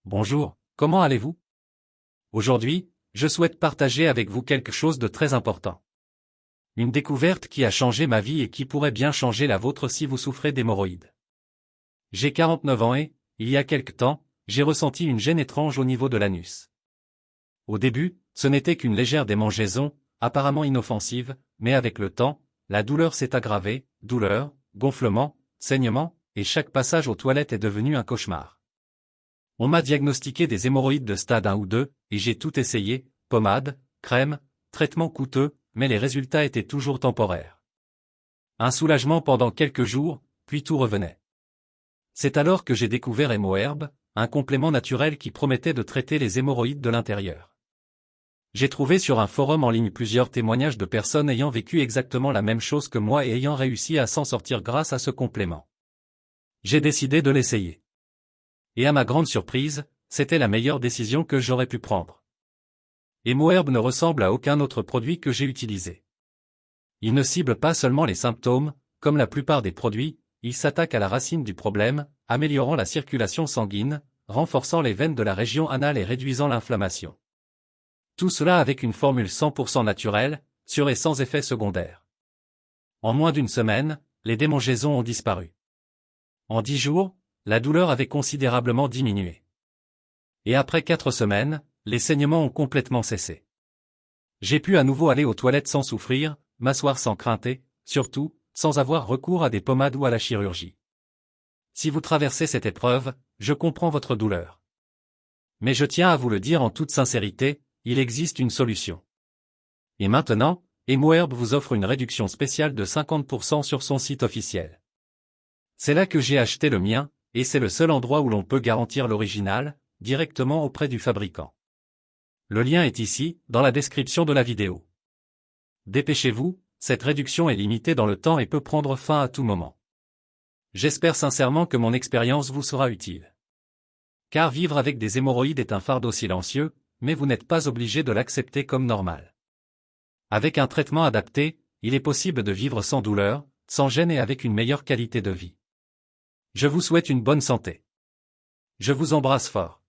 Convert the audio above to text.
Bonjour, comment allez-vous? Aujourd'hui, je souhaite partager avec vous quelque chose de très important. Une découverte qui a changé ma vie et qui pourrait bien changer la vôtre si vous souffrez d'hémorroïdes. J'ai 49 ans et, il y a quelque temps, j'ai ressenti une gêne étrange au niveau de l'anus. Au début, ce n'était qu'une légère démangeaison, apparemment inoffensive, mais avec le temps, la douleur s'est aggravée, douleur, gonflement, saignement, et chaque passage aux toilettes est devenu un cauchemar. On m'a diagnostiqué des hémorroïdes de stade 1 ou 2, et j'ai tout essayé, pommade, crème, traitement coûteux, mais les résultats étaient toujours temporaires. Un soulagement pendant quelques jours, puis tout revenait. C'est alors que j'ai découvert HémoHerb, un complément naturel qui promettait de traiter les hémorroïdes de l'intérieur. J'ai trouvé sur un forum en ligne plusieurs témoignages de personnes ayant vécu exactement la même chose que moi et ayant réussi à s'en sortir grâce à ce complément. J'ai décidé de l'essayer. Et à ma grande surprise, c'était la meilleure décision que j'aurais pu prendre. HémoHerb ne ressemble à aucun autre produit que j'ai utilisé. Il ne cible pas seulement les symptômes, comme la plupart des produits, il s'attaque à la racine du problème, améliorant la circulation sanguine, renforçant les veines de la région anale et réduisant l'inflammation. Tout cela avec une formule 100% naturelle, sûre et sans effet secondaire. En moins d'une semaine, les démangeaisons ont disparu. En 10 jours, la douleur avait considérablement diminué. Et après 4 semaines, les saignements ont complètement cessé. J'ai pu à nouveau aller aux toilettes sans souffrir, m'asseoir sans crainte et, surtout, sans avoir recours à des pommades ou à la chirurgie. Si vous traversez cette épreuve, je comprends votre douleur. Mais je tiens à vous le dire en toute sincérité, il existe une solution. Et maintenant, HémoHerb vous offre une réduction spéciale de 50% sur son site officiel. C'est là que j'ai acheté le mien, et c'est le seul endroit où l'on peut garantir l'original, directement auprès du fabricant. Le lien est ici, dans la description de la vidéo. Dépêchez-vous, cette réduction est limitée dans le temps et peut prendre fin à tout moment. J'espère sincèrement que mon expérience vous sera utile. Car vivre avec des hémorroïdes est un fardeau silencieux, mais vous n'êtes pas obligé de l'accepter comme normal. Avec un traitement adapté, il est possible de vivre sans douleur, sans gêne et avec une meilleure qualité de vie. Je vous souhaite une bonne santé. Je vous embrasse fort.